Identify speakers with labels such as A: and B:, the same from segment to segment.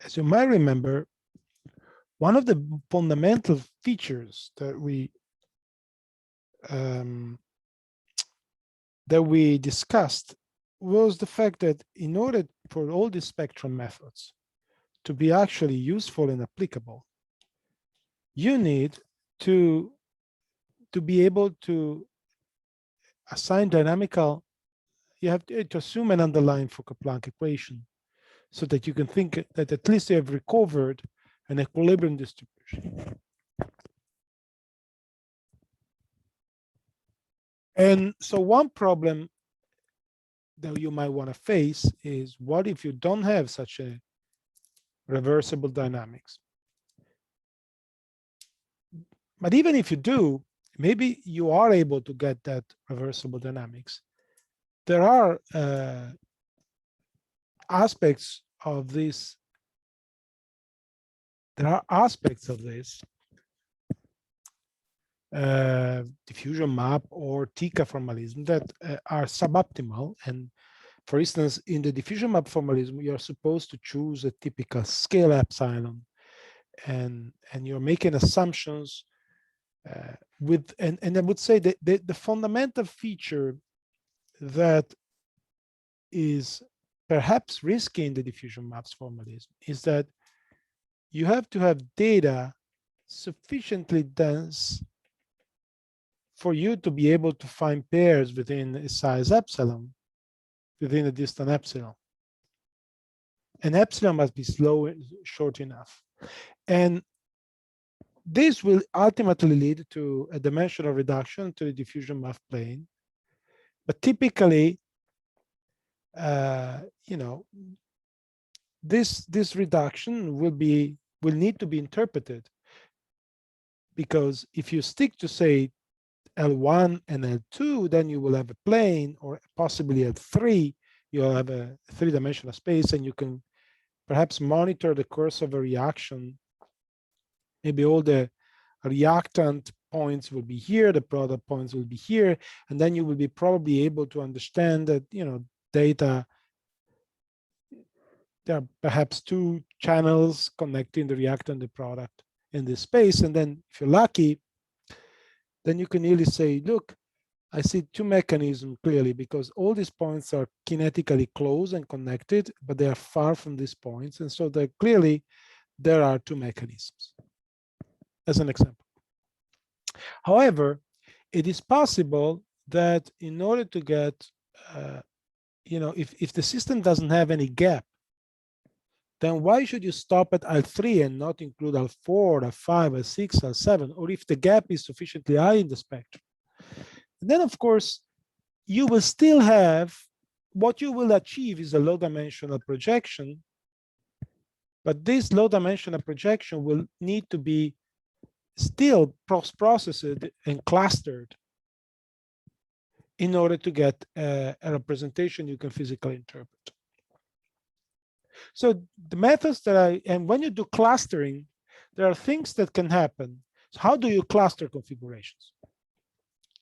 A: as you might remember, one of the fundamental features that we discussed was the fact that in order for all these spectrum methods to be actually useful and applicable, you need to be able to assign dynamical, you have to assume an underlying Fokker-Planck equation so that you can think that at least you have recovered an equilibrium distribution. And so one problem that you might want to face is, what if you don't have such a reversible dynamics? But even if you do, maybe you are able to get that reversible dynamics. There are aspects of this. There are aspects of this diffusion map or Tika formalism that are suboptimal. And for instance, in the diffusion map formalism, you're supposed to choose a typical scale epsilon, and you're making assumptions with, and I would say that the fundamental feature that is perhaps risky in the diffusion maps formalism is that you have to have data sufficiently dense for you to be able to find pairs within a size epsilon, within a distance epsilon. And epsilon must be short enough. And this will ultimately lead to a dimensional reduction to the diffusion map plane. But typically, this reduction will need to be interpreted, because if you stick to, say, L1 and L2, then you will have a plane, or possibly L3, you'll have a three-dimensional space, and you can perhaps monitor the course of a reaction. Maybe all the reactant points will be here, the product points will be here, and then you will be probably able to understand that, data, there are perhaps two channels connecting the reactant and the product in this space. And then if you're lucky, then you can really say, look, I see two mechanisms clearly, because all these points are kinetically close and connected, but they are far from these points. And so clearly there are two mechanisms, as an example. However, it is possible that in order to get, if the system doesn't have any gap, then why should you stop at L3 and not include L4, L5, L6, L7, or if the gap is sufficiently high in the spectrum? And then, of course, you will still have, what you will achieve is a low-dimensional projection, but this low-dimensional projection will need to be still processed and clustered in order to get a representation you can physically interpret. So the methods that and when you do clustering, there are things that can happen. So how do you cluster configurations?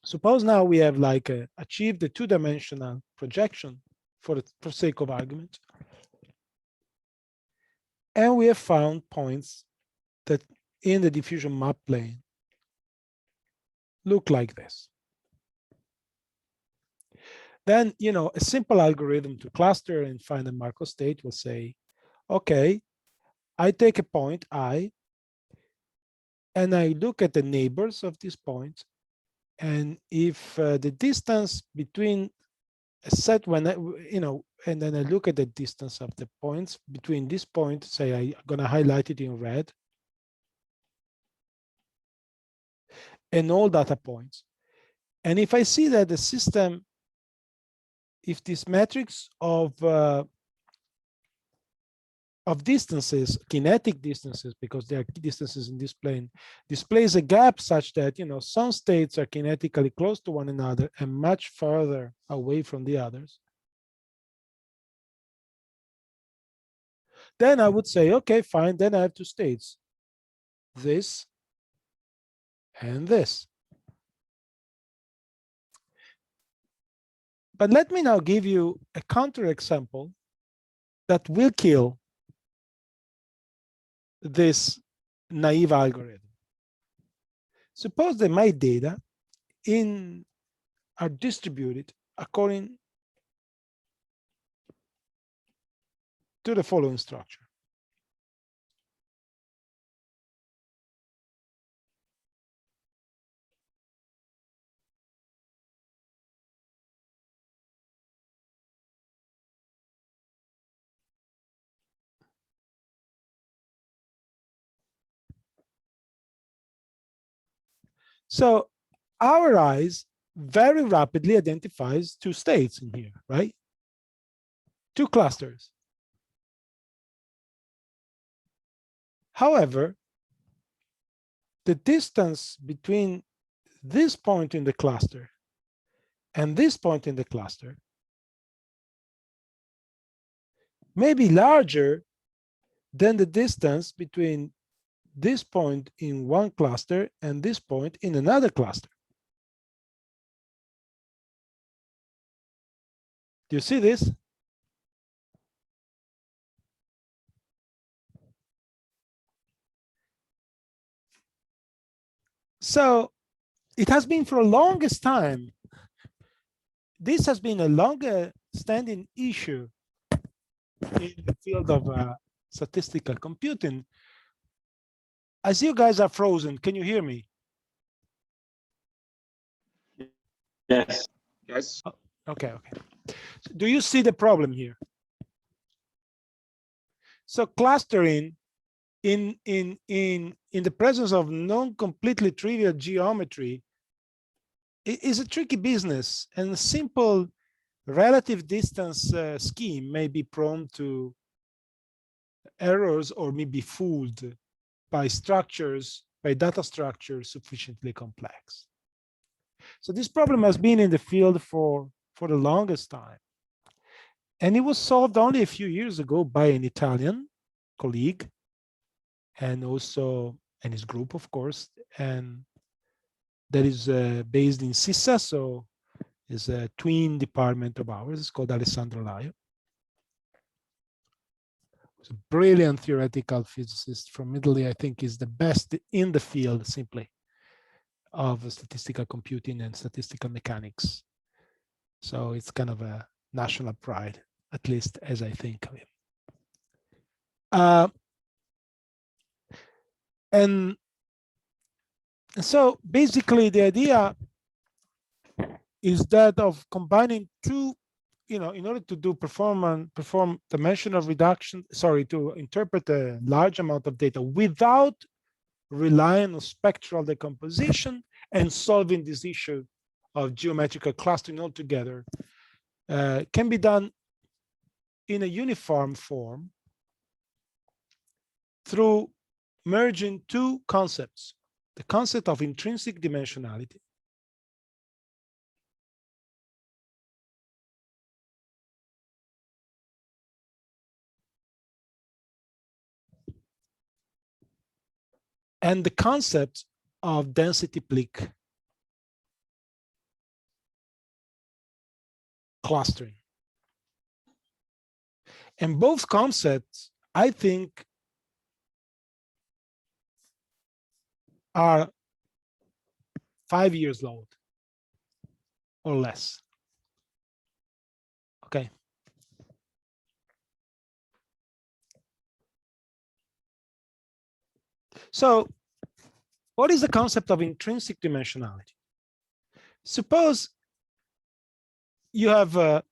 A: Suppose now we have achieved the two-dimensional projection for sake of argument. And we have found points that in the diffusion map plane look like this. Then, a simple algorithm to cluster and find a Markov state will say, okay, I take a point I, and I look at the neighbors of this point. And if the distance between a set, and then I look at the distance of the points between this point, say I'm going to highlight it in red, and all data points. And if I see that the system, if this matrix of distances, kinetic distances, because there are distances in this plane, displays a gap such that, some states are kinetically close to one another and much further away from the others, then I would say, okay, fine, then I have two states, this and this. But let me now give you a counterexample that will kill this naive algorithm. Suppose that my data are distributed according to the following structure. So our eyes very rapidly identifies two states in here, right? Two clusters. However, the distance between this point in the cluster and this point in the cluster may be larger than the distance between this point in one cluster and this point in another cluster. Do you see this? So it has been for the longest time. This has been a longer standing issue in the field of statistical computing. As you guys are frozen, can you hear me?
B: Yes. Yes.
A: Oh, okay. So do you see the problem here? So clustering in the presence of non-completely trivial geometry is a tricky business, and a simple relative distance scheme may be prone to errors or may be fooled by data structures sufficiently complex. So this problem has been in the field for the longest time. And it was solved only a few years ago by an Italian colleague and his group, of course, and that is based in Sissa, so is a twin department of ours. It's called Alessandro Laio. He's a brilliant theoretical physicist from Italy. I think is the best in the field, simply, of statistical computing and statistical mechanics. So it's kind of a national pride, at least as I think of him. And so basically the idea is that of combining two, in order to perform dimensional reduction, to interpret a large amount of data without relying on spectral decomposition and solving this issue of geometrical clustering altogether, can be done in a uniform form through merging two concepts: the concept of intrinsic dimensionality and the concept of density peak clustering. And both concepts, I think, are 5 years old or less. Okay. So what is the concept of intrinsic dimensionality? Suppose you have a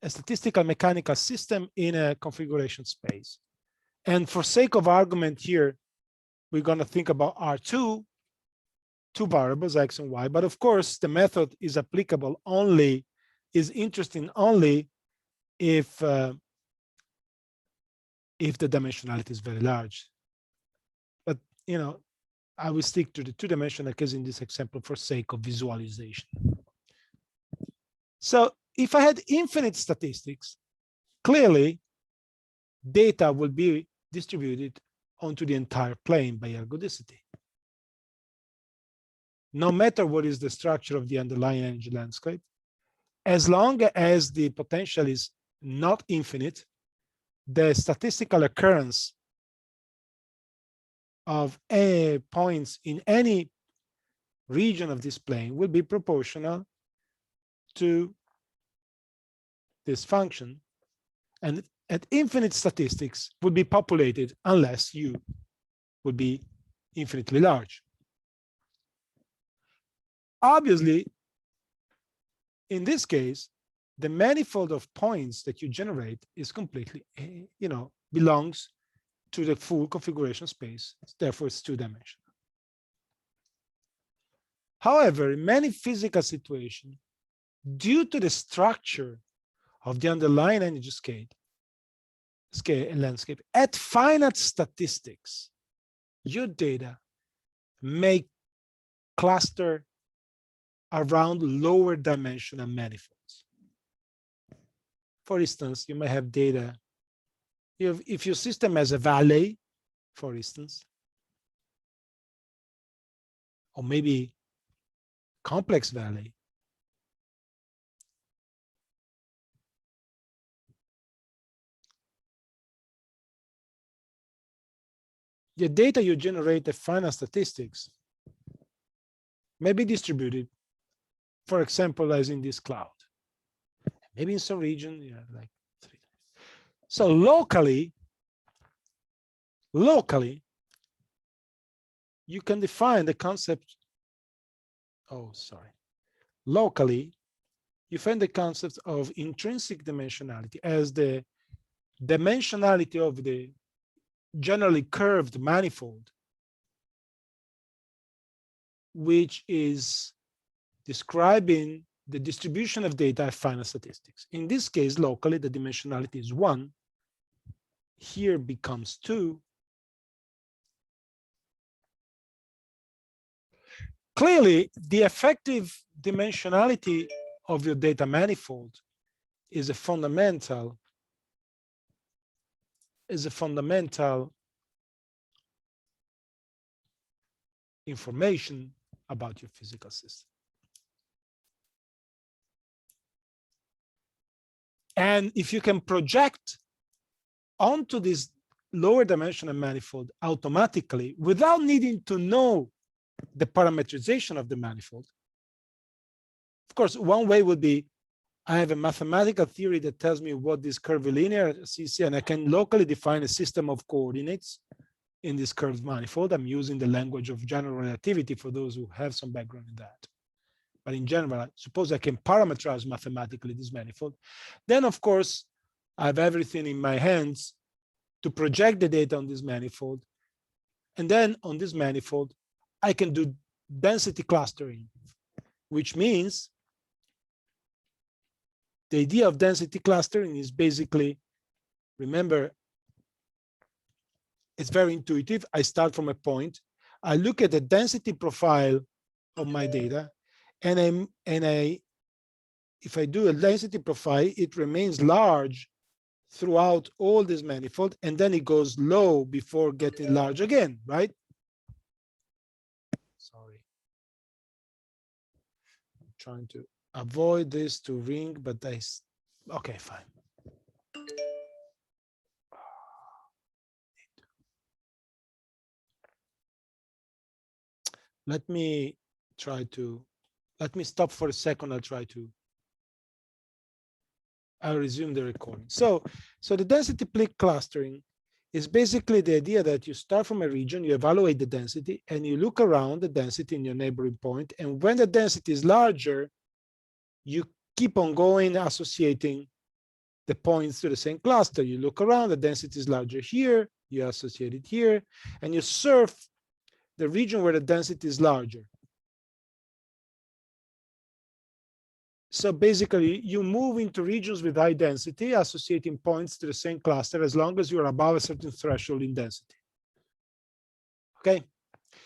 A: statistical mechanical system in a configuration space. And for sake of argument here, we're going to think about R2, two variables, X and Y. But of course, the method is applicable only, is interesting only if the dimensionality is very large. But, I will stick to the two-dimensional case in this example for sake of visualization. So if I had infinite statistics, clearly data will be distributed onto the entire plane by ergodicity. No matter what is the structure of the underlying energy landscape, as long as the potential is not infinite, the statistical occurrence of points in any region of this plane will be proportional to this function, and at infinite statistics would be populated unless u would be infinitely large. Obviously, in this case, the manifold of points that you generate is completely, belongs to the full configuration space. Therefore, it's two-dimensional. However, in many physical situations, due to the structure of the underlying energy scale and landscape, at finite statistics, your data may cluster around lower dimensional manifolds. For instance, you may have data, if your system has a valley, for instance, or maybe complex valley, the data you generate at finite statistics may be distributed, for example, as in this cloud. Maybe in some region, like 3 times. So locally, you can define the concept. Locally, you find the concept of intrinsic dimensionality as the dimensionality of the generally curved manifold, which is describing the distribution of data at finite statistics. In this case, locally, the dimensionality is 1. Here becomes 2. Clearly, the effective dimensionality of your data manifold is a fundamental information about your physical system. And if you can project onto this lower dimensional manifold automatically without needing to know the parameterization of the manifold, of course, one way would be I have a mathematical theory that tells me what this curvilinear CC, and I can locally define a system of coordinates in this curved manifold. I'm using the language of general relativity for those who have some background in that. But in general, suppose I can parameterize mathematically this manifold. Then, of course, I have everything in my hands to project the data on this manifold. And then on this manifold, I can do density clustering, which means the idea of density clustering is basically, remember, it's very intuitive. I start from a point. I look at the density profile of my data, and if I do a density profile, it remains large throughout all this manifold, and then it goes low before getting large again, right? Sorry. I'm trying to avoid this to ring, but okay, fine. Let me stop for a second. I'll resume the recording. So the density peak clustering is basically the idea that you start from a region, you evaluate the density, and you look around the density in your neighboring point. And when the density is larger, you keep on going, associating the points to the same cluster. You look around, the density is larger here, you associate it here, and you surf the region where the density is larger. So basically, you move into regions with high density, associating points to the same cluster as long as you're above a certain threshold in density. Okay,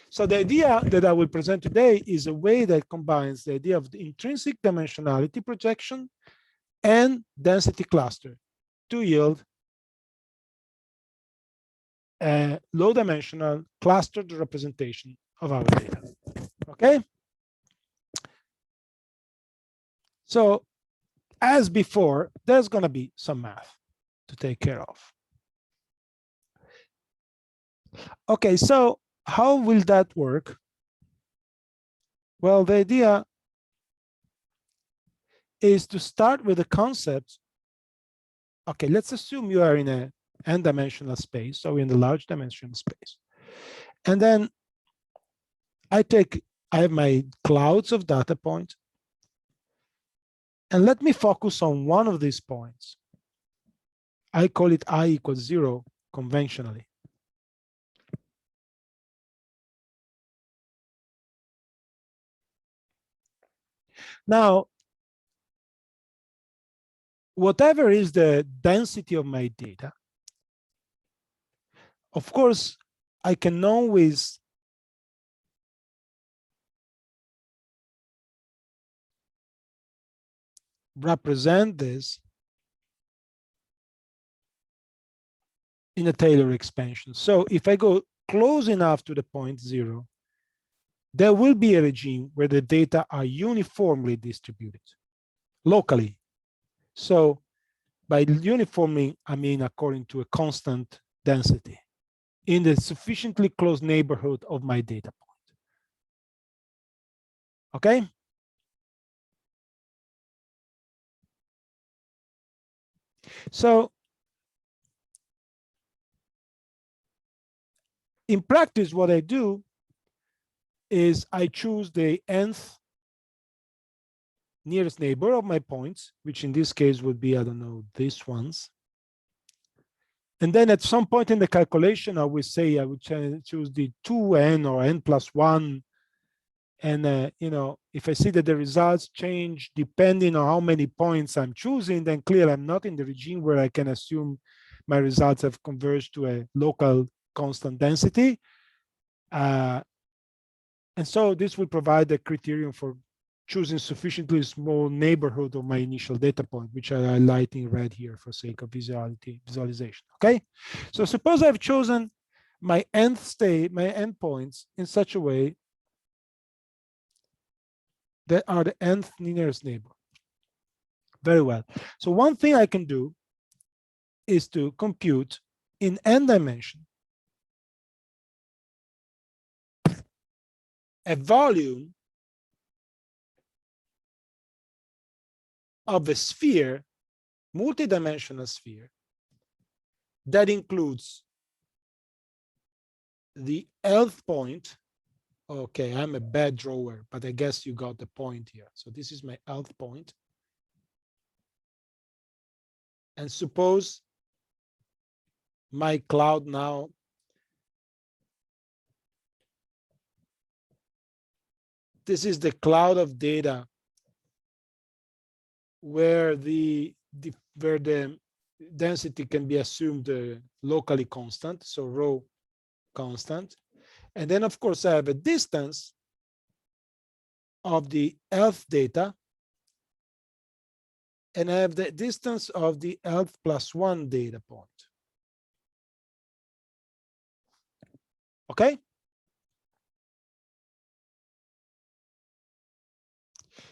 A: so the idea that I will present today is a way that combines the idea of the intrinsic dimensionality projection and density cluster to yield a low-dimensional clustered representation of our data. Okay. So as before, there's going to be some math to take care of. Okay, so how will that work? Well, the idea is to start with the concept. Okay, let's assume you are in a n-dimensional space, so in the large dimensional space. And then I have my clouds of data points, and let me focus on one of these points. I call it I equals 0 conventionally. Now, whatever is the density of my data, of course, I can always represent this in a Taylor expansion. So if I go close enough to the point 0, there will be a regime where the data are uniformly distributed locally. So by uniformly, I mean according to a constant density in the sufficiently close neighborhood of my data point. Okay? So in practice, what I do is I choose the nth nearest neighbor of my points, which in this case would be, I don't know, these ones. And then at some point in the calculation, I would say I would choose the 2n or n plus 1. And you know, if I see that the results change depending on how many points I'm choosing, then clearly I'm not in the regime where I can assume my results have converged to a local constant density. And so this will provide a criterion for choosing sufficiently small neighborhood of my initial data point, which I highlight in red here for sake of visualization. Okay, so suppose I've chosen my nth state, my endpoints in such a way that are the nth nearest neighbor. Very well. So one thing I can do is to compute in n dimension a volume of a sphere, multidimensional sphere, that includes the nth point. Okay, I'm a bad drawer, but I guess you got the point here. So this is my nth point. And suppose my cloud now this is the cloud of data where the density can be assumed locally constant, so rho constant. And then of course I have a distance of the nth data, and I have the distance of the nth plus 1 data point. Okay?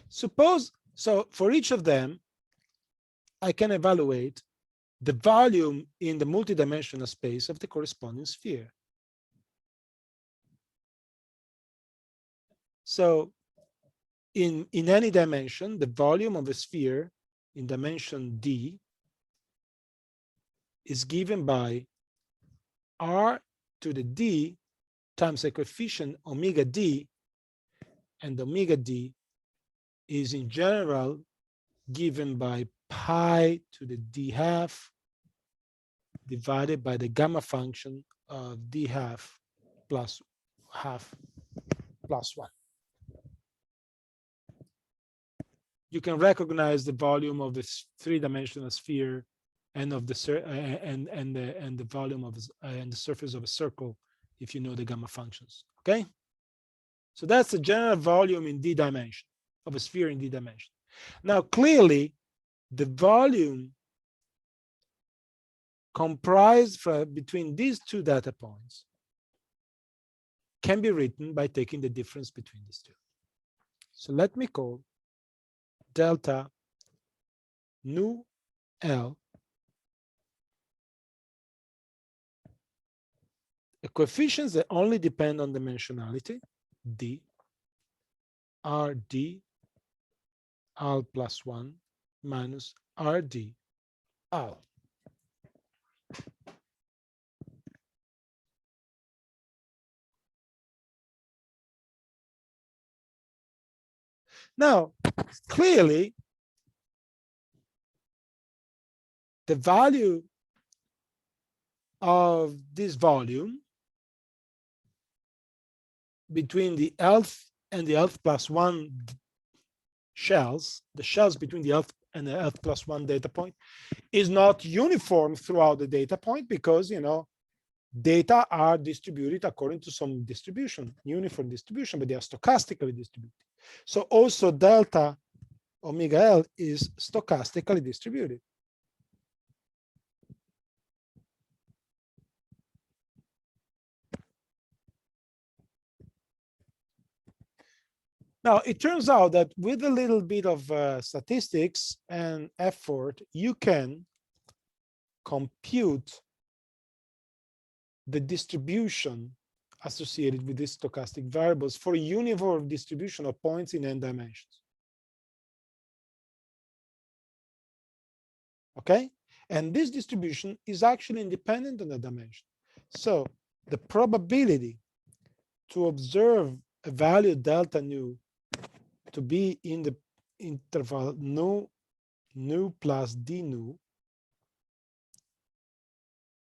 A: Suppose, so for each of them, I can evaluate the volume in the multidimensional space of the corresponding sphere. So in any dimension, the volume of a sphere in dimension d is given by r to the d times a coefficient omega d, and omega d is in general given by pi to the d half divided by the gamma function of d half plus 1. You can recognize the volume of this three-dimensional sphere and of the and the volume of and the surface of a circle if you know the gamma functions. Okay, so that's the general volume in d dimension of a sphere in d dimension. Now clearly the volume comprised between these two data points can be written by taking the difference between these two. So let me call delta nu L The coefficients that only depend on dimensionality, D, are D al plus 1 minus RD al. Now, clearly, the value of this volume between the Lth and the Lth plus 1 shells, the shells between the Lth and the Lth plus 1 data point, is not uniform throughout the data point because, data are distributed according to some distribution, uniform distribution, but they are stochastically distributed. So also delta omega L is stochastically distributed. Now, it turns out that with a little bit of statistics and effort, you can compute the distribution associated with these stochastic variables for a uniform distribution of points in n dimensions. Okay? And this distribution is actually independent on the dimension. So the probability to observe a value delta nu to be in the interval nu plus d nu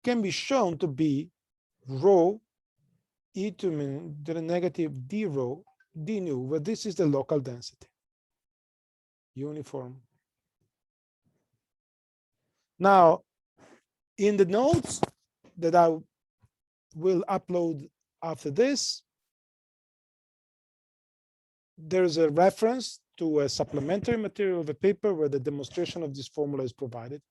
A: can be shown to be rho e to the negative d rho d nu, where this is the local density, uniform. Now, in the notes that I will upload after this, there's a reference to a supplementary material of a paper where the demonstration of this formula is provided.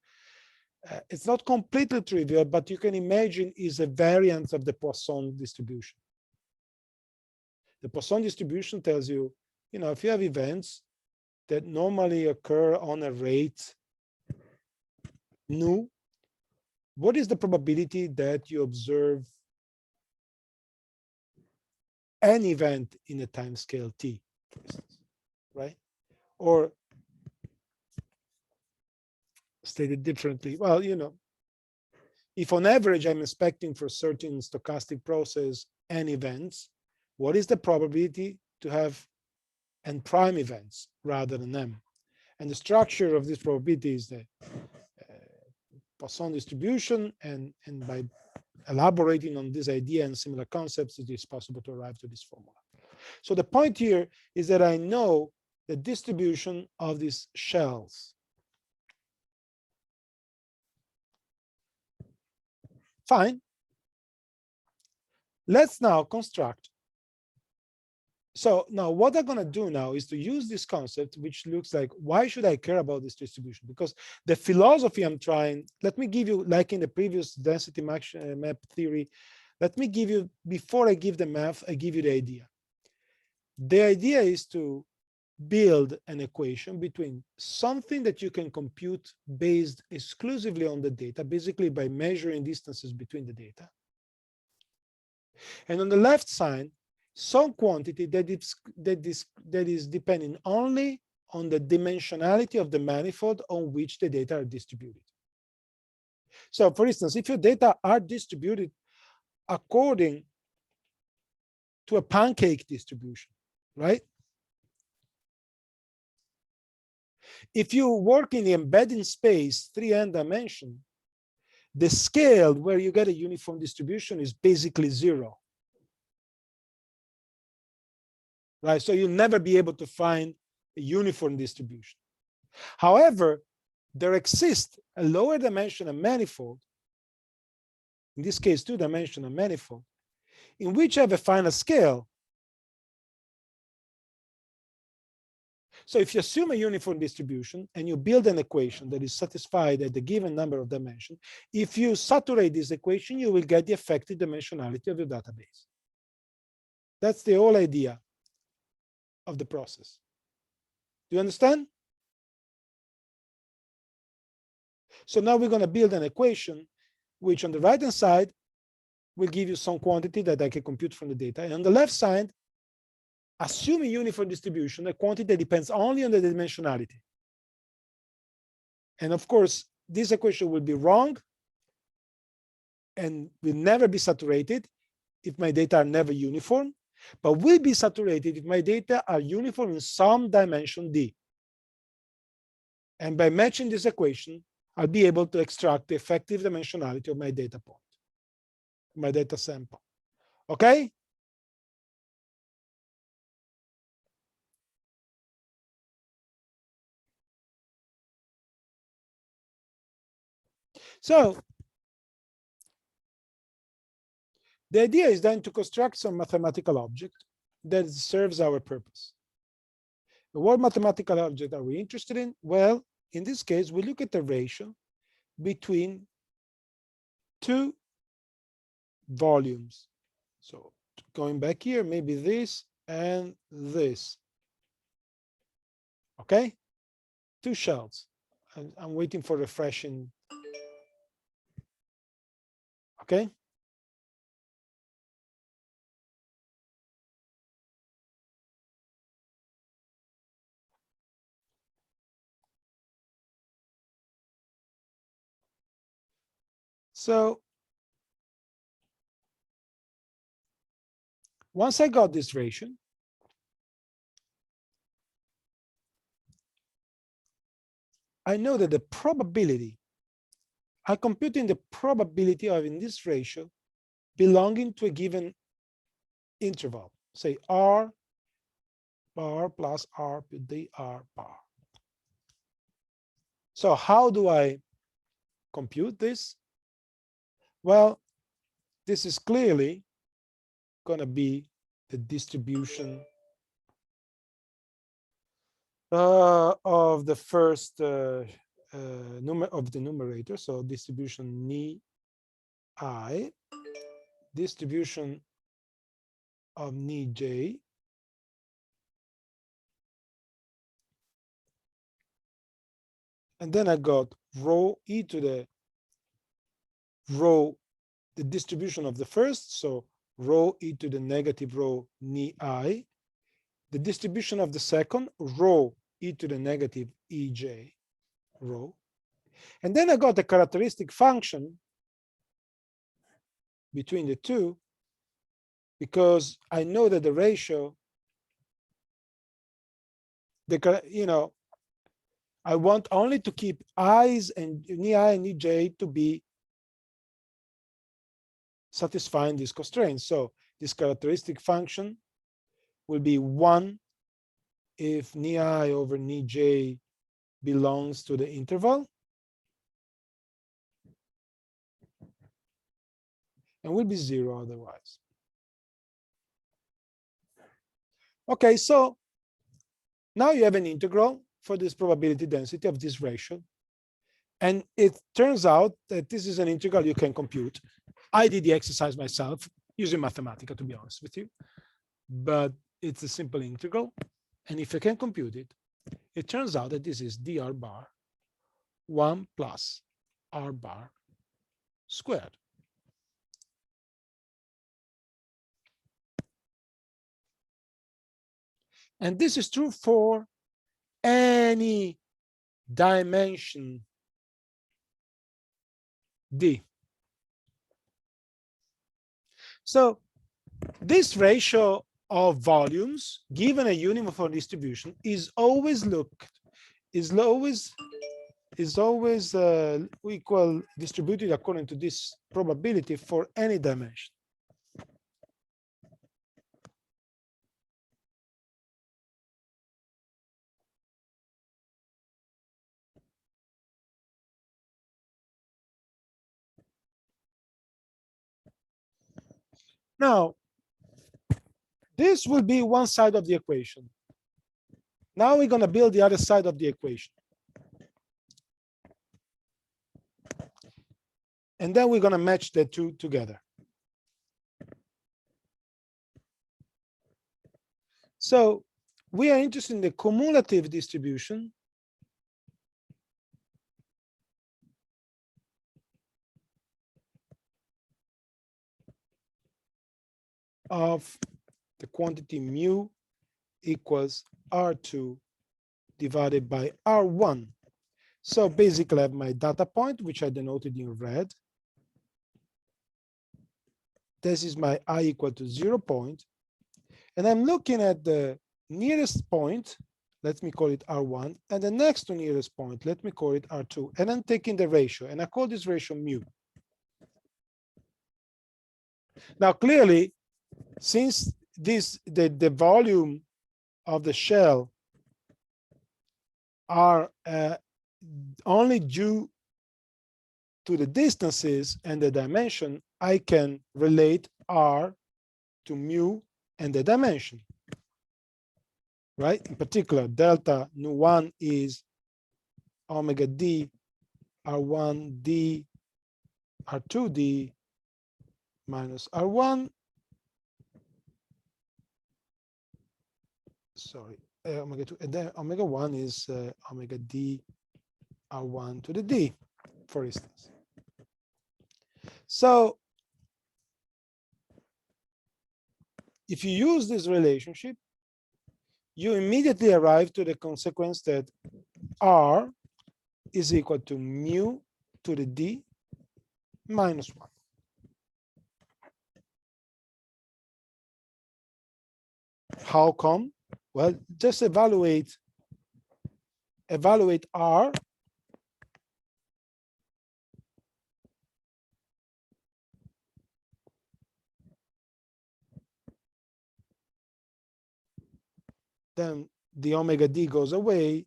A: It's not completely trivial, but you can imagine is a variant of the Poisson distribution. The Poisson distribution tells you, if you have events that normally occur on a rate nu, what is the probability that you observe an event in a time scale t, for instance, right? Or stated differently, well, if on average I'm expecting for certain stochastic process n events, what is the probability to have n prime events rather than m? And the structure of this probability is the Poisson distribution, and by elaborating on this idea and similar concepts, it is possible to arrive to this formula. So the point here is that I know the distribution of these shells. Fine. Let's now construct. So now what I'm going to do now is to use this concept, which looks like, why should I care about this distribution? Because the philosophy I'm trying, let me give you, like in the previous density map theory, let me give you, before I give the math, I give you the idea. The idea is to build an equation between something that you can compute based exclusively on the data, basically by measuring distances between the data. And on the left side, some quantity that is depending only on the dimensionality of the manifold on which the data are distributed. So for instance, if your data are distributed according to a pancake distribution, right? If you work in the embedding space 3n dimension, the scale where you get a uniform distribution is basically 0. Right? So you'll never be able to find a uniform distribution. However, there exists a lower dimensional manifold, in this case, 2-dimensional manifold, in which I have a final scale. So if you assume a uniform distribution and you build an equation that is satisfied at the given number of dimensions, if you saturate this equation, you will get the effective dimensionality of your database. That's the whole idea of the process. Do you understand? So now we're going to build an equation which on the right-hand side will give you some quantity that I can compute from the data. And on the left side, assume a uniform distribution, a quantity that depends only on the dimensionality. And of course, this equation will be wrong and will never be saturated if my data are never uniform, but will be saturated if my data are uniform in some dimension D. And by matching this equation, I'll be able to extract the effective dimensionality of my data point, my data sample. Okay? So the idea is then to construct some mathematical object that serves our purpose. What mathematical object are we interested in? Well, in this case, we look at the ratio between two volumes. So going back here, maybe this and this. Okay? Two shells. I'm waiting for refreshing. Okay? So once I got this ratio, I know that the probability, I'm computing the probability of in this ratio belonging to a given interval, say R bar plus R dr bar. So how do I compute this? Well, this is clearly going to be the distribution of the first of the numerator. So distribution ni I, distribution of ni j, and then I got rho e to the rho, the distribution of the first, so rho e to the negative rho ni I, the distribution of the second, rho e to the negative ej rho, and then I got a characteristic function between the two, because I know that the ratio, I want only to keep i's and ni I and ni j to be satisfying these constraints. So this characteristic function will be 1 if ni I over ni j belongs to the interval, and will be 0 otherwise. Okay, so now you have an integral for this probability density of this ratio. And it turns out that this is an integral you can compute. I did the exercise myself using Mathematica, to be honest with you, but it's a simple integral. And if I can compute it, it turns out that this is dr bar 1 plus r bar squared. And this is true for any dimension D. So this ratio of volumes given a uniform distribution is always equal distributed according to this probability for any dimension. Now, this will be one side of the equation. Now we're going to build the other side of the equation. And then we're going to match the two together. So we are interested in the cumulative distribution of the quantity mu equals R2 divided by R1. So basically I have my data point, which I denoted in red. This is my I equal to 0 point. And I'm looking at the nearest point, let me call it R1, and the next to nearest point, let me call it R2. And I'm taking the ratio, and I call this ratio mu. Now, clearly, since the volume of the shell are only due to the distances and the dimension, I can relate R to mu and the dimension, right? In particular, delta nu1 is omega d R1d R2d minus R1, sorry, omega 2, and then omega 1 is omega d R1 to the d, for instance. So if you use this relationship, you immediately arrive to the consequence that R is equal to mu to the d minus 1. How come? Well, just evaluate R then the omega d goes away,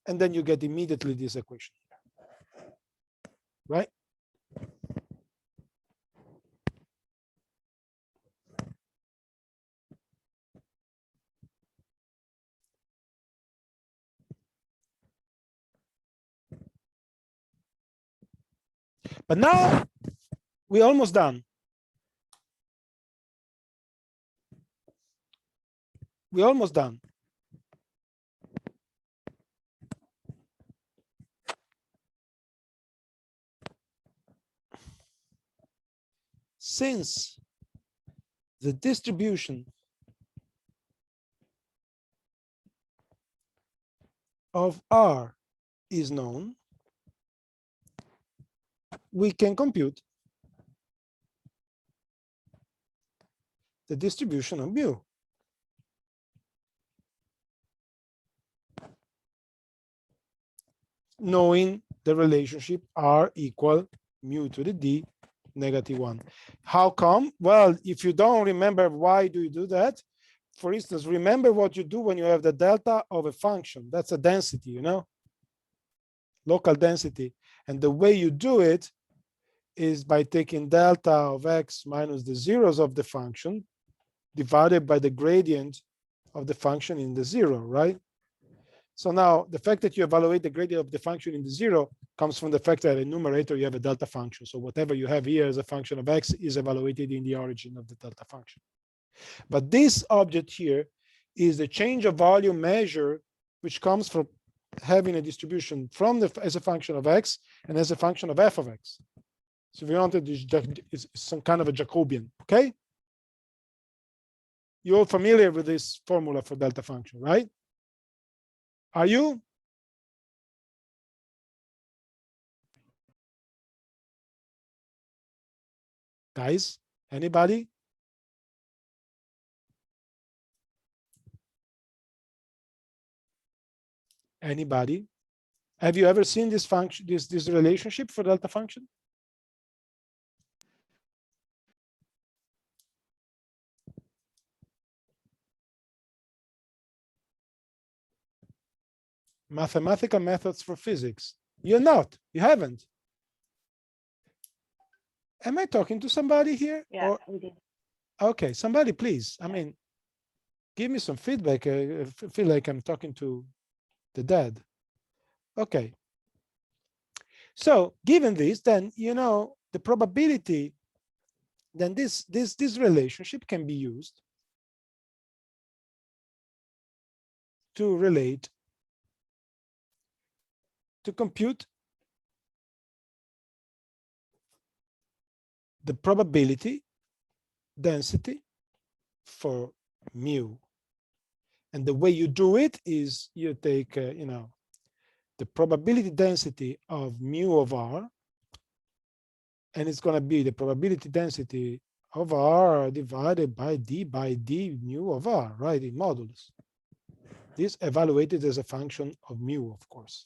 A: and then you get immediately this equation, right? But now we're almost done. We're almost done. Since the distribution of R is known, we can compute the distribution of mu. Knowing the relationship R equal mu to the d negative 1. How come? Well, if you don't remember, why do you do that? For instance, remember what you do when you have the delta of a function. That's a density, you know, local density. And the way you do it is by taking delta of x minus the zeros of the function divided by the gradient of the function in the zero, right? So now the fact that you evaluate the gradient of the function in the zero comes from the fact that in the numerator you have a delta function. So whatever you have here as a function of x is evaluated in the origin of the delta function. But this object here is the change of volume measure, which comes from having a distribution from as a function of x and as a function of f of x. So if you wanted, it's some kind of a Jacobian, okay? You're all familiar with this formula for delta function, right? Are you? Guys, anybody? Anybody? Have you ever seen this function, this relationship for delta function? Mathematical methods for physics. You're not. You haven't. Am I talking to somebody here?
C: Yeah,
A: Or,
C: we did.
A: okay, somebody, please. I mean, give me some feedback. I feel like I'm talking to the dead. Okay. So given this, then, you know, the probability, then this relationship can be used to relate, to compute the probability density for mu. And the way you do it is you take, the probability density of mu of r, and it's going to be the probability density of r divided by d mu of r, right, in modulus. This evaluated as a function of mu, of course.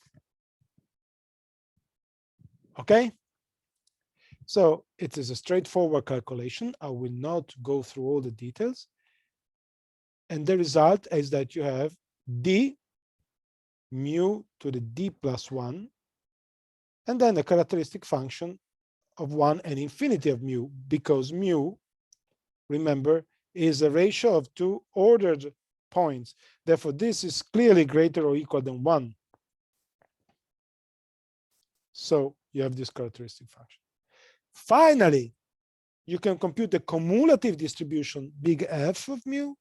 A: Okay? So it is a straightforward calculation. I will not go through all the details. And the result is that you have d mu to the d plus 1, and then a characteristic function of 1 and infinity of mu, because mu, remember, is a ratio of two ordered points. Therefore, this is clearly greater or equal than 1. So you have this characteristic function. Finally, you can compute the cumulative distribution big F of mu,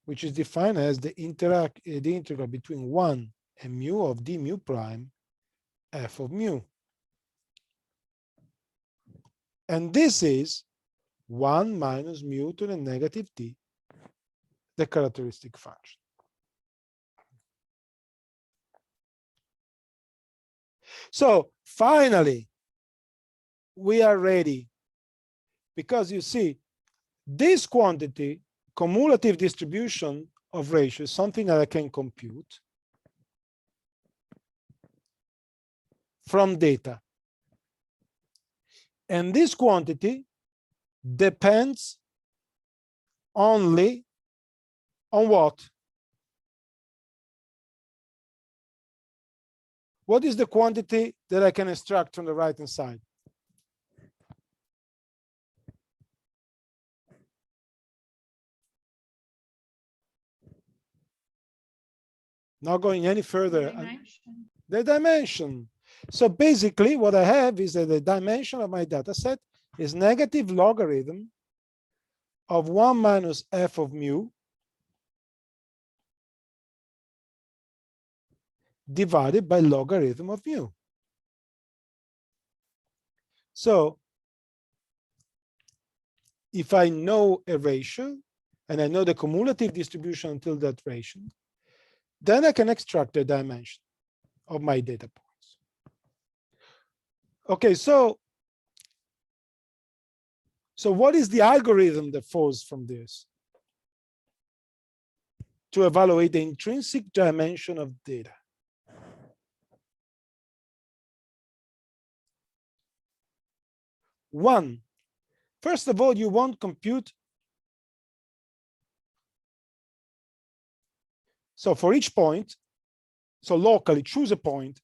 A: which is defined as the integral between 1 and mu of d mu prime f of mu. And this is 1 minus mu to the negative d, the characteristic function. So finally, we are ready, because you see, this quantity, cumulative distribution of ratio, is something that I can compute from data. And this quantity depends only on what? What is the quantity that I can extract from the right-hand side? Not going any further. The dimension. So basically what I have is that the dimension of my data set is negative logarithm of 1 minus f of mu divided by logarithm of mu. So if I know a ratio and I know the cumulative distribution until that ratio, then I can extract the dimension of my data points. Okay, so what is the algorithm that falls from this to evaluate the intrinsic dimension of data? One, first of all, you want compute. So for each point, so locally choose a point,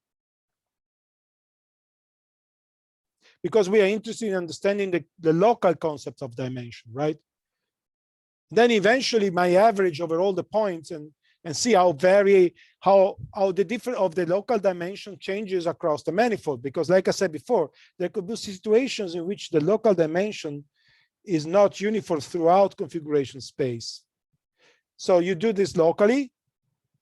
A: because we are interested in understanding the local concept of dimension, right? Then eventually my average over all the points and see how the difference of the local dimension changes across the manifold. Because like I said before, there could be situations in which the local dimension is not uniform throughout configuration space. So you do this locally,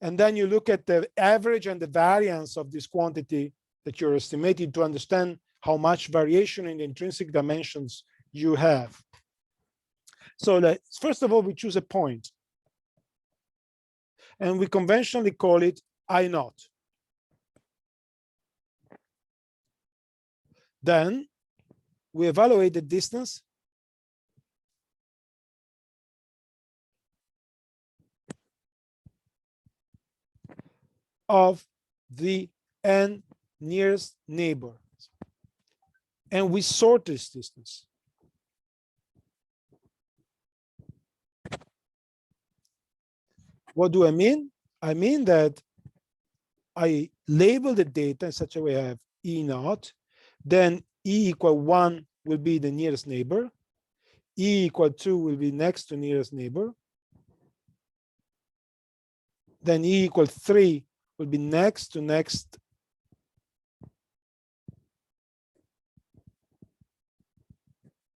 A: and then you look at the average and the variance of this quantity that you're estimating to understand how much variation in the intrinsic dimensions you have. So first of all, we choose a point. And we conventionally call it I naught. Then we evaluate the distance of the n nearest neighbor. And we sort this distance. What do I mean? I mean that I label the data in such a way I have E naught, then E equal 1 will be the nearest neighbor, E equal 2 will be next to nearest neighbor, then E equal 3 will be next to next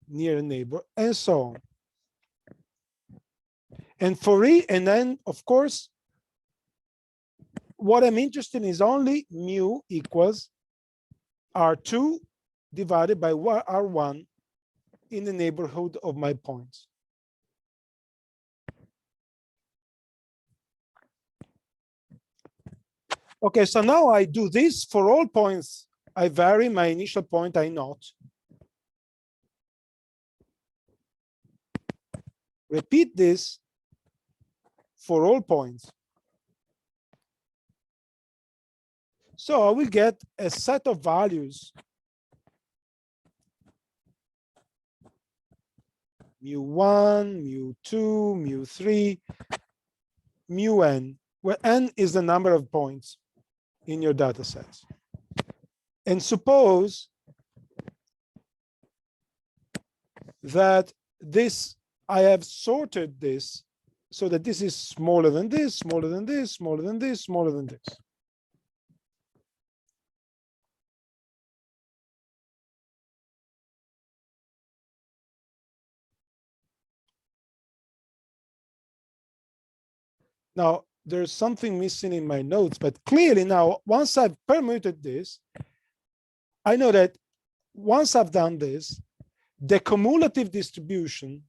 A: near neighbor, and so on. And for E, and then of course, what I'm interested in is only mu equals R2 divided by R1 in the neighborhood of my points. Okay, so now I do this for all points. I vary my initial point I naught. Repeat this for all points. So I will get a set of values mu1, mu2, mu3, mu(n), where n is the number of points in your data sets. And suppose that this, I have sorted this so that this is smaller than this, smaller than this, smaller than this, smaller than this. Now, there's something missing in my notes, but clearly now, once I've permuted this, I know that once I've done this, the cumulative distribution,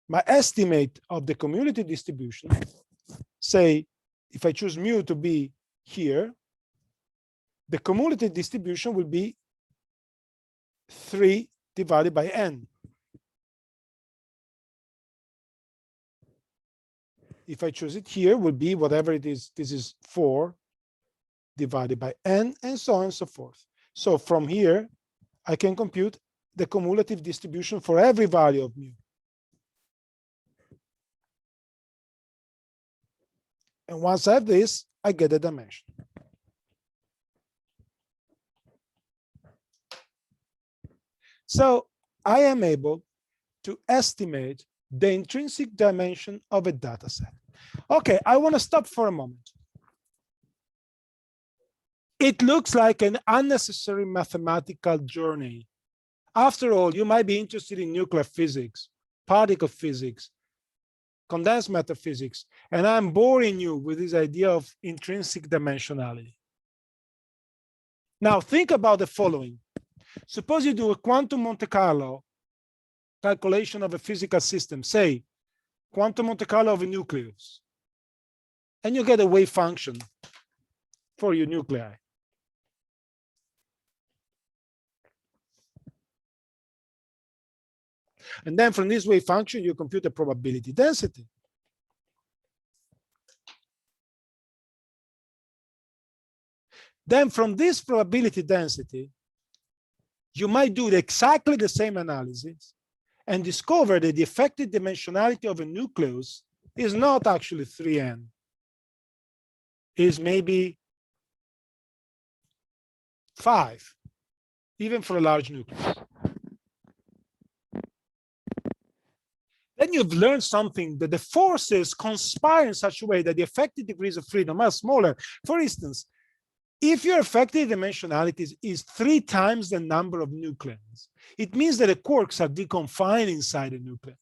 A: my estimate of the cumulative distribution, say, if I choose mu to be here, the cumulative distribution will be 3 divided by n. If I choose it here, will be whatever it is. This is 4 divided by n, and so on and so forth. So from here, I can compute the cumulative distribution for every value of mu. And once I have this, I get a dimension. So I am able to estimate the intrinsic dimension of a data set. Okay, I want to stop for a moment. It looks like an unnecessary mathematical journey. After all, you might be interested in nuclear physics, particle physics, condensed matter physics, and I'm boring you with this idea of intrinsic dimensionality. Now think about the following. Suppose you do a quantum Monte Carlo calculation of a physical system, say quantum Monte Carlo of a nucleus, and you get a wave function for your nuclei. And then from this wave function, you compute the probability density. Then from this probability density, you might do exactly the same analysis and discover that the effective dimensionality of a nucleus is not actually 3n, is maybe 5, even for a large nucleus. Then you've learned something, that the forces conspire in such a way that the effective degrees of freedom are smaller. For instance, if your effective dimensionality is 3 times the number of nucleons, it means that the quarks are deconfined inside the nucleus.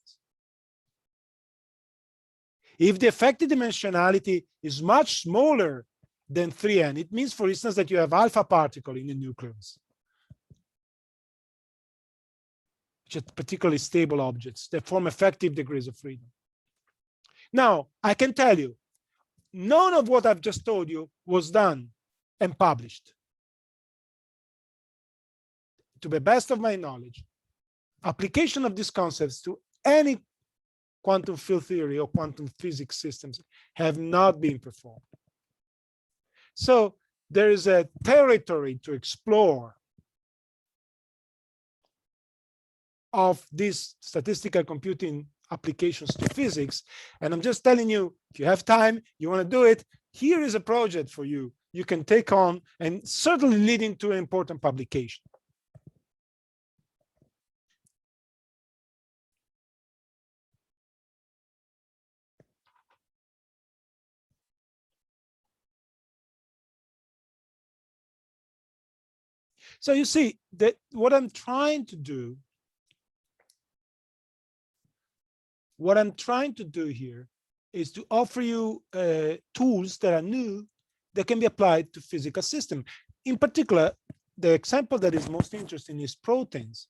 A: If the effective dimensionality is much smaller than 3n, it means, for instance, that you have alpha particle in the nucleus, which are particularly stable objects that form effective degrees of freedom. Now, I can tell you, none of what I've just told you was done and published. To the best of my knowledge, application of these concepts to any quantum field theory or quantum physics systems have not been performed. So there is a territory to explore of these statistical computing applications to physics. And I'm just telling you, if you have time, you want to do it, here is a project for you. You can take on and certainly leading to an important publication. So you see that what I'm trying to do, here is to offer you tools that are new that can be applied to physical systems. In particular, the example that is most interesting is proteins.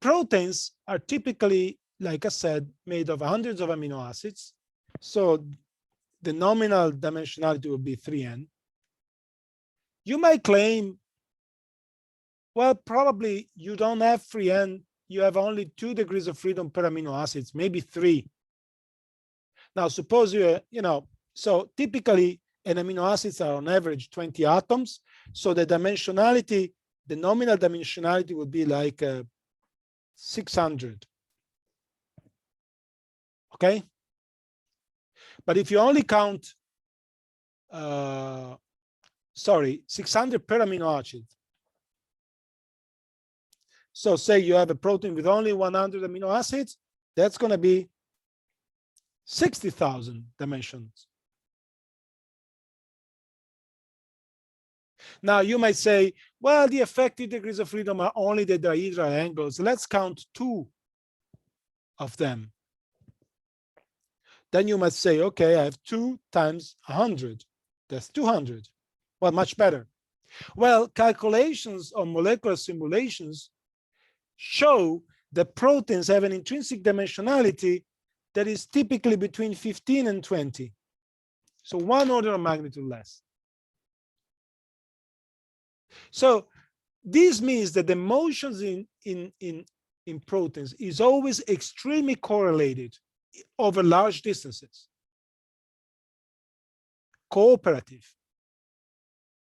A: proteins are typically, like I said, made of hundreds of amino acids. So the nominal dimensionality will be 3n. You might claim, well, probably you don't have 3n. You have only 2 degrees of freedom per amino acids, maybe 3. Now, suppose so typically an amino acids are on average 20 atoms. So the dimensionality, the nominal dimensionality would be like 600. Okay. But if you only count, 600 per amino acid. So say you have a protein with only 100 amino acids, that's going to be 60,000 dimensions. Now you might say, well, the effective degrees of freedom are only the dihedral angles. Let's count 2 of them. Then you might say, okay, I have 2 times 100. That's 200. Well, much better. Well, calculations on molecular simulations show that proteins have an intrinsic dimensionality that is typically between 15 and 20. So 1 order of magnitude less. So this means that the motions in proteins is always extremely correlated over large distances. Cooperative.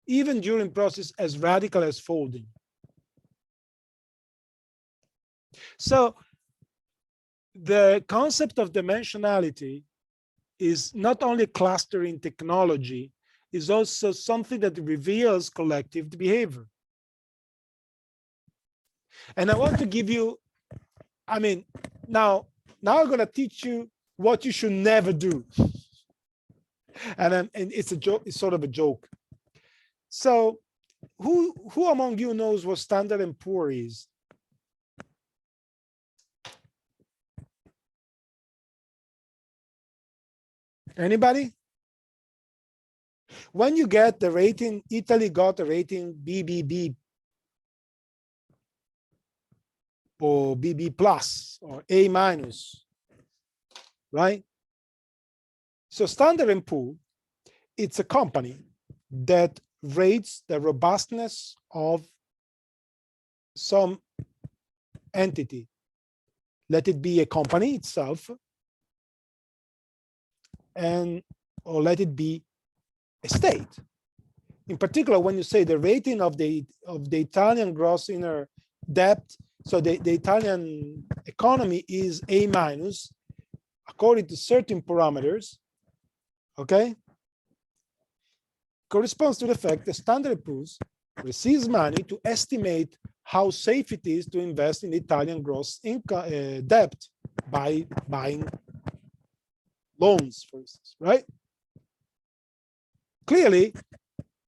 A: Even during process as radical as folding. So the concept of dimensionality is not only clustering technology, is also something that reveals collective behavior. And I want to give you, now I'm going to teach you what you should never do. And it's a joke, it's sort of a joke. So who among you knows what Standard & Poor is? Anybody? When you get the rating, Italy got a rating BBB or BB plus or A minus, right? So Standard & Poor, it's a company that rates the robustness of some entity. Let it be a company itself, or let it be a state. In particular, when you say the rating of the Italian gross inner debt, so the Italian economy is A minus, according to certain parameters, okay, corresponds to the fact that Standard & Poor's receives money to estimate how safe it is to invest in Italian gross income debt by buying loans, for instance, right? Clearly,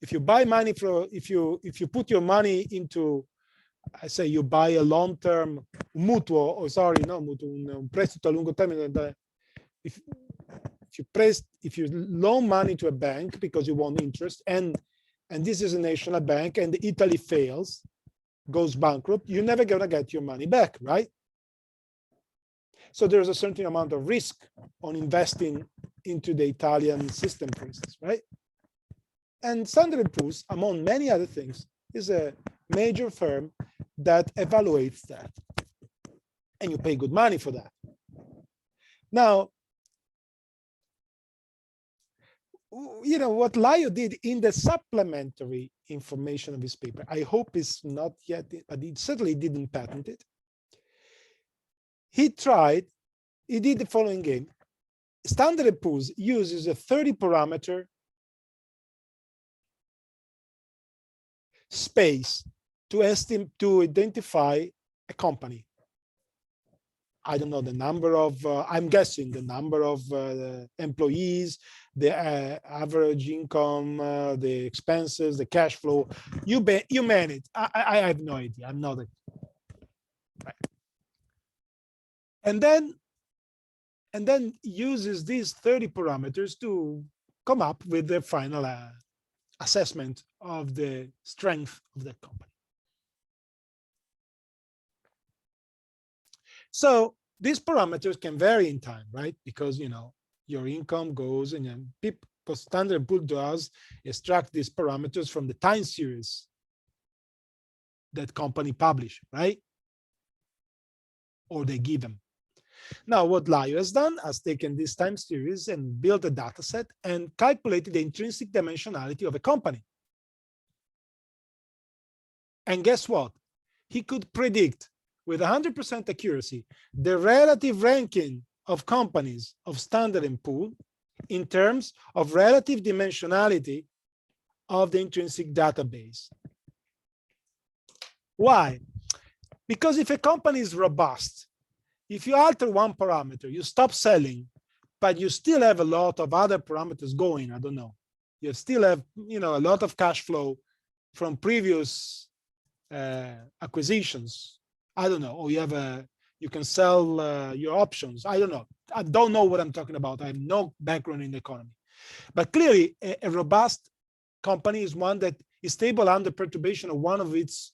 A: if you buy money if you put your money into, I say you buy a long-term mutuo, or sorry, no mutuo, un prestito a lungo termine. If you loan money to a bank because you want interest, and this is a national bank, and Italy fails, goes bankrupt, you're never gonna get your money back, right? So there's a certain amount of risk on investing into the Italian system, for instance, right? And Standard & Poor's, among many other things, is a major firm that evaluates that. And you pay good money for that. Now, what Lio did in the supplementary information of his paper, I hope it's not yet, but he certainly didn't patent it. He did the following game. Standard & Poor's uses a 30-parameter space to identify a company. I don't know the number of, I'm guessing the number of employees, the average income, the expenses, the cash flow. You man it. I have no idea. I'm not. Right. And then uses these 30 parameters to come up with the final assessment of the strength of that company. So these parameters can vary in time, right? Because your income goes, and then people, Standard & Poor's does extract these parameters from the time series that company publish, right? Or they give them. Now, what Lio has done has taken this time series and built a data set and calculated the intrinsic dimensionality of a company. And guess what? He could predict with 100% accuracy the relative ranking of companies of Standard & Poor's in terms of relative dimensionality of the intrinsic database. Why? Because if a company is robust, if you alter one parameter, you stop selling, but you still have a lot of other parameters going, I don't know. You still have a lot of cash flow from previous acquisitions. I don't know. Or you can sell your options. I don't know. I don't know what I'm talking about. I have no background in the economy. But clearly, a robust company is one that is stable under perturbation of one of its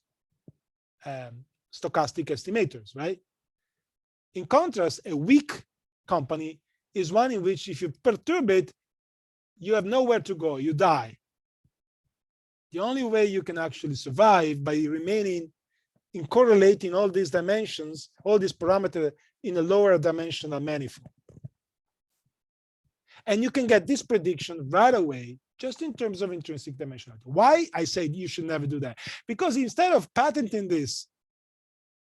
A: stochastic estimators, right? In contrast, a weak company is one in which if you perturb it, you have nowhere to go, you die. The only way you can actually survive by remaining in correlating all these dimensions, all these parameters in a lower dimensional manifold. And you can get this prediction right away, just in terms of intrinsic dimensionality. Why I say you should never do that? Because instead of patenting this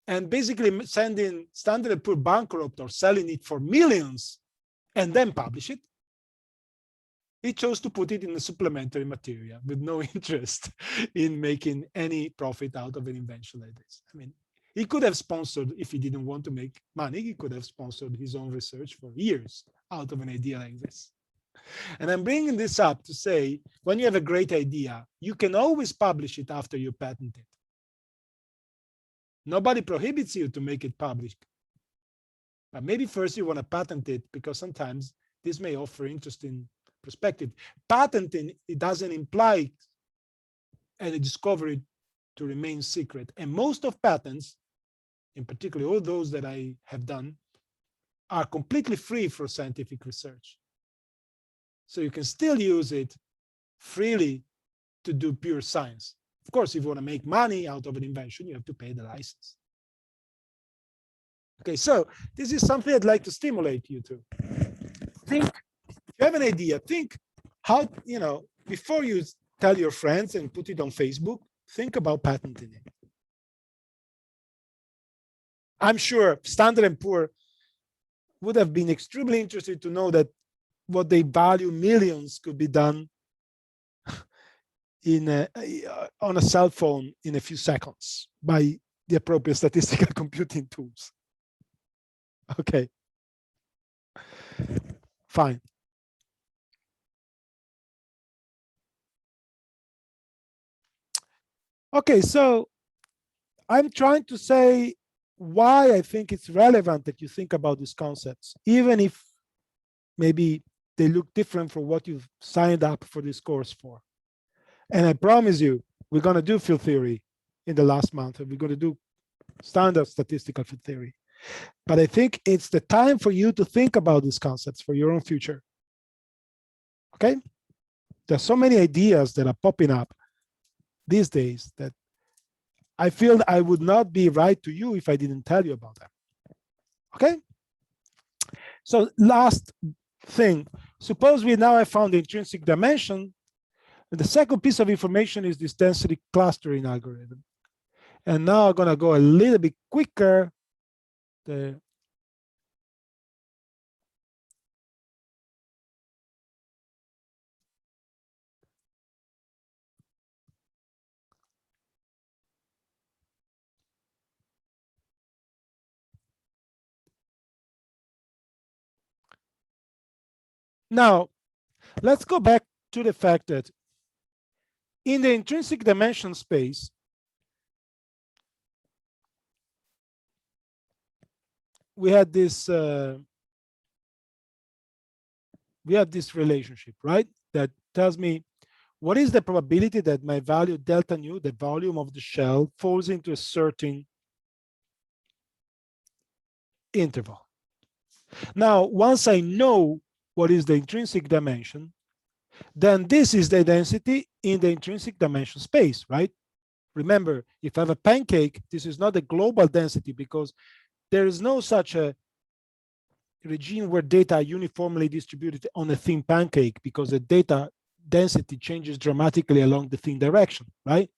A: and basically sending Standard & Poor's bankrupt or selling it for millions and then publish it, he chose to put it in a supplementary material with no interest in making any profit out of an invention like this. I mean, he could have sponsored, if he didn't want to make money, he could have sponsored his own research for years out of an idea like this. And I'm bringing this up to say, when you have a great idea, you can always publish it after you patent it. Nobody prohibits you to make it public. But maybe first you want to patent it, because sometimes this may offer interesting perspective. Patenting, it doesn't imply any discovery to remain secret. And most of patents, in particular all those that I have done, are completely free for scientific research. So you can still use it freely to do pure science. Of course, if you want to make money out of an invention, you have to pay the license. Okay, so this is something I'd like to stimulate you to. Think, if you have an idea, think how, before you tell your friends and put it on Facebook, think about patenting it. I'm sure Standard & Poor's would have been extremely interested to know that what they value millions could be done on a cell phone in a few seconds by the appropriate statistical computing tools. Okay, fine. Okay, so I'm trying to say why I think it's relevant that you think about these concepts, even if maybe they look different from what you've signed up for this course for. And I promise you, we're going to do field theory in the last month, and we're going to do standard statistical field theory. But I think it's the time for you to think about these concepts for your own future. Okay? There's so many ideas that are popping up these days that I feel I would not be right to you if I didn't tell you about them. Okay? So last thing, suppose we now have found the intrinsic dimension. And the second piece of information is this density clustering algorithm. And now I'm going to go a little bit quicker. Now, let's go back to the fact that in the intrinsic dimension space, we had this relationship, right? That tells me what is the probability that my value delta nu, the volume of the shell, falls into a certain interval. Now, once I know what is the intrinsic dimension, then this is the density in the intrinsic dimension space, right? Remember, if I have a pancake, this is not a global density because there is no such a regime where data are uniformly distributed on a thin pancake because the data density changes dramatically along the thin direction, right?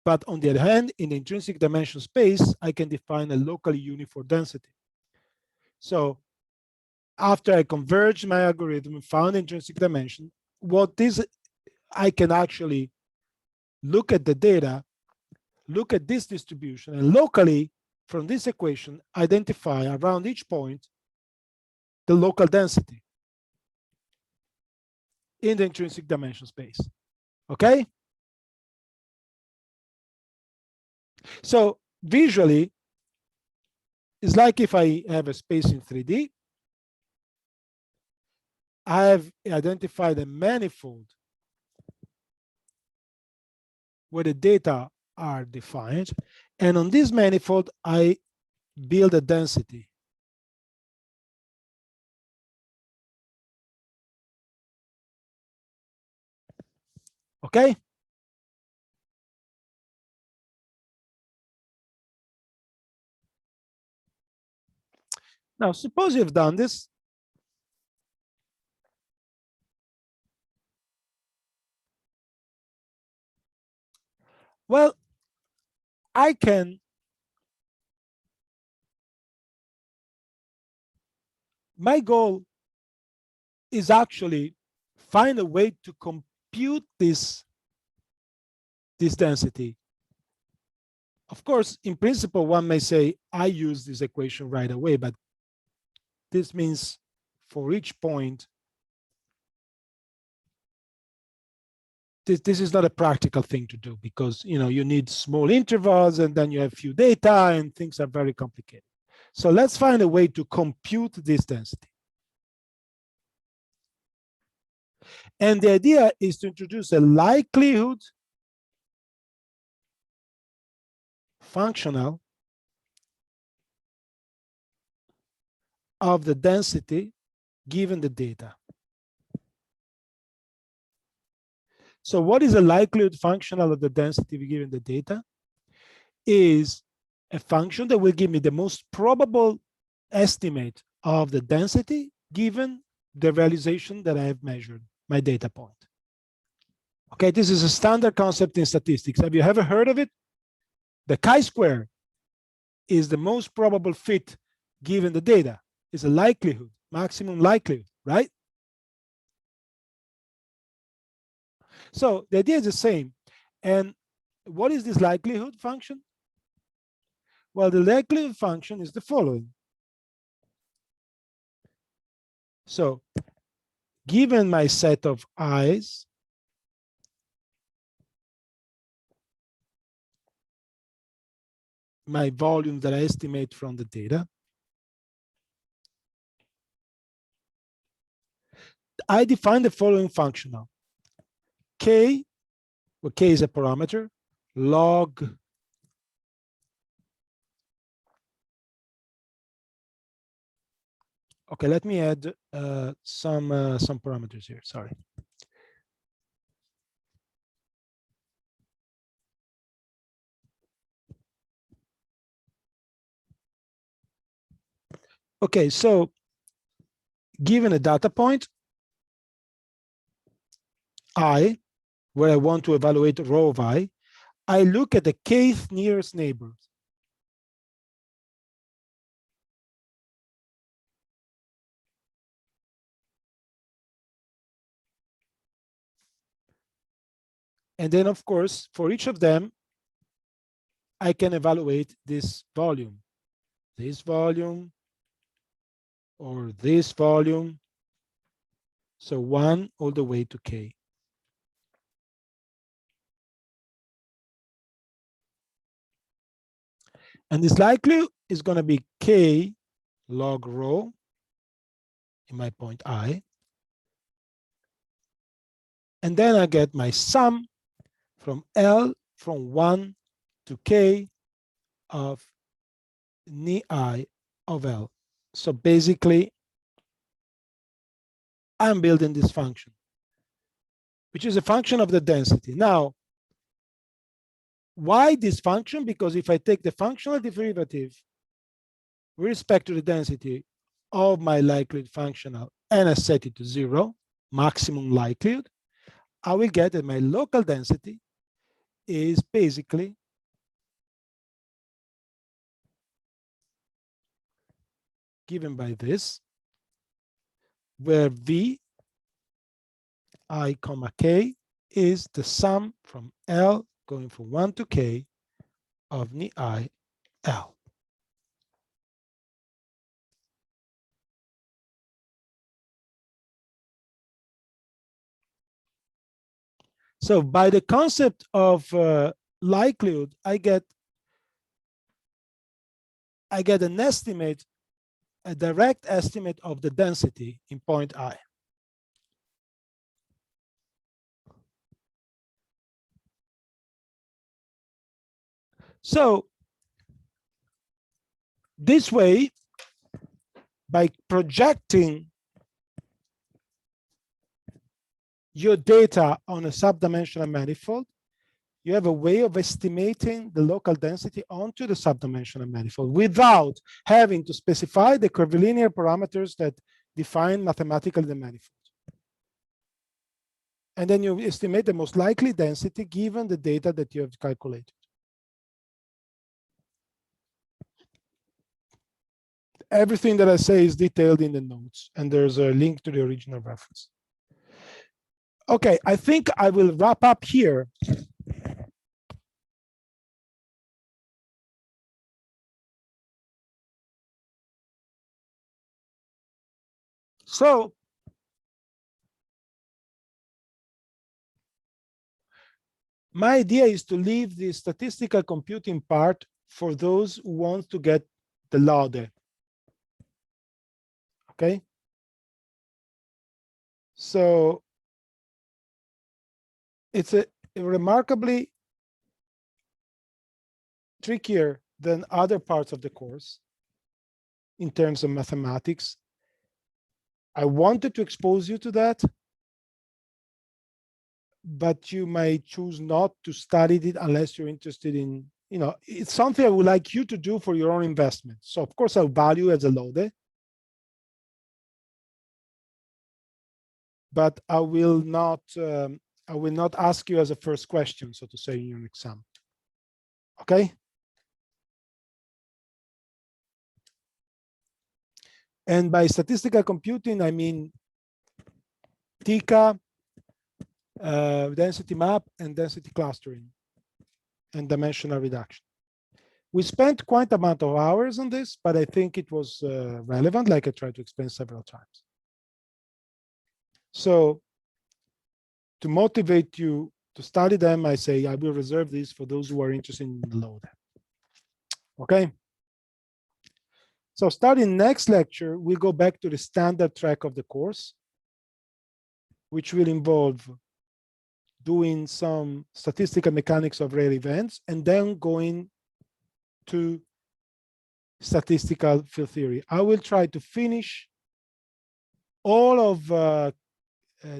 A: But on the other hand, in the intrinsic dimension space, I can define a locally uniform density. So after I converge my algorithm and found the intrinsic dimension, I can actually look at the data, look at this distribution, and locally from this equation, identify around each point the local density in the intrinsic dimension space. Okay? So visually, it's like if I have a space in 3D, I have identified a manifold where the data are defined. And on this manifold, I build a density. Okay? Now, suppose you've done this. Well, my goal is actually find a way to compute this density. Of course, in principle, one may say, I use this equation right away, but this means for each point, this is not a practical thing to do because you need small intervals and then you have few data and things are very complicated. So let's find a way to compute this density. And the idea is to introduce a likelihood functional of the density given the data. So what is a likelihood functional of the density given the data? Is a function that will give me the most probable estimate of the density given the realization that I have measured, my data point. Okay, this is a standard concept in statistics. Have you ever heard of it? The chi-square is the most probable fit given the data. It's a likelihood, maximum likelihood, right? So the idea is the same. And what is this likelihood function? Well, the likelihood function is the following. So given my set of i's, my volume that I estimate from the data, I define the following functional. K, where K is a parameter, log okay, let me add some parameters here, sorry. Okay, so given a data point, I, where I want to evaluate rho of I look at the kth nearest neighbor. And then, of course, for each of them, I can evaluate this volume or this volume. So 1 all the way to K. And this likelihood is going to be K log rho in my point I. And then I get my sum from L from 1 to K of ni of L. So basically, I'm building this function, which is a function of the density. Now, why this function? Because if I take the functional derivative with respect to the density of my likelihood functional and I set it to 0, maximum likelihood, I will get that my local density is basically given by this, where V I comma K is the sum from L going from 1 to K of ni I L. So by the concept of likelihood, I get an estimate, a direct estimate of the density in point I. So this way, by projecting your data on a subdimensional manifold, you have a way of estimating the local density onto the subdimensional manifold without having to specify the curvilinear parameters that define mathematically the manifold. And then you estimate the most likely density given the data that you have calculated. Everything that I say is detailed in the notes, and there's a link to the original reference. Okay, I think I will wrap up here. So my idea is to leave the statistical computing part for those who want to get the laude. Okay. So it's a remarkably trickier than other parts of the course in terms of mathematics. I wanted to expose you to that, but you may choose not to study it unless you're interested in, it's something I would like you to do for your own investment. So of course I'll value as a laude, but I will not ask you as a first question, so to say, in your exam. Okay. And by statistical computing, I mean TICA, density map, and density clustering, and dimensional reduction. We spent quite amount of hours on this, but I think it was relevant, like I tried to explain several times. So to motivate you to study them, I say I will reserve these for those who are interested in the load. Okay. So starting next lecture, we'll go back to the standard track of the course, which will involve doing some statistical mechanics of rare events and then going to statistical field theory. I will try to finish all of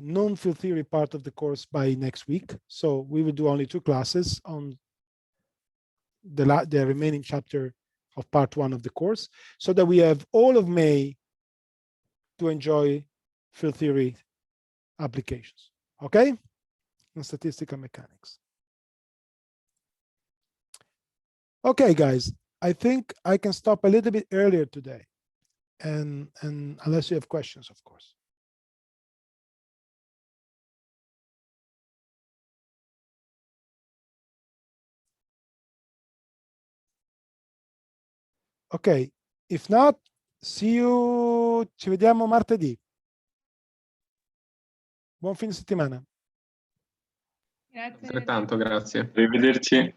A: non-field theory part of the course by next week. So we will do only 2 classes on the remaining chapter of part 1 of the course, so that we have all of May to enjoy field theory applications. Okay? And statistical mechanics. Okay, guys, I think I can stop a little bit earlier today, and unless you have questions, of course. Ok, if not, see you, ci vediamo martedì. Buon fine settimana.
C: Grazie.
B: Altrettanto, grazie. Arrivederci.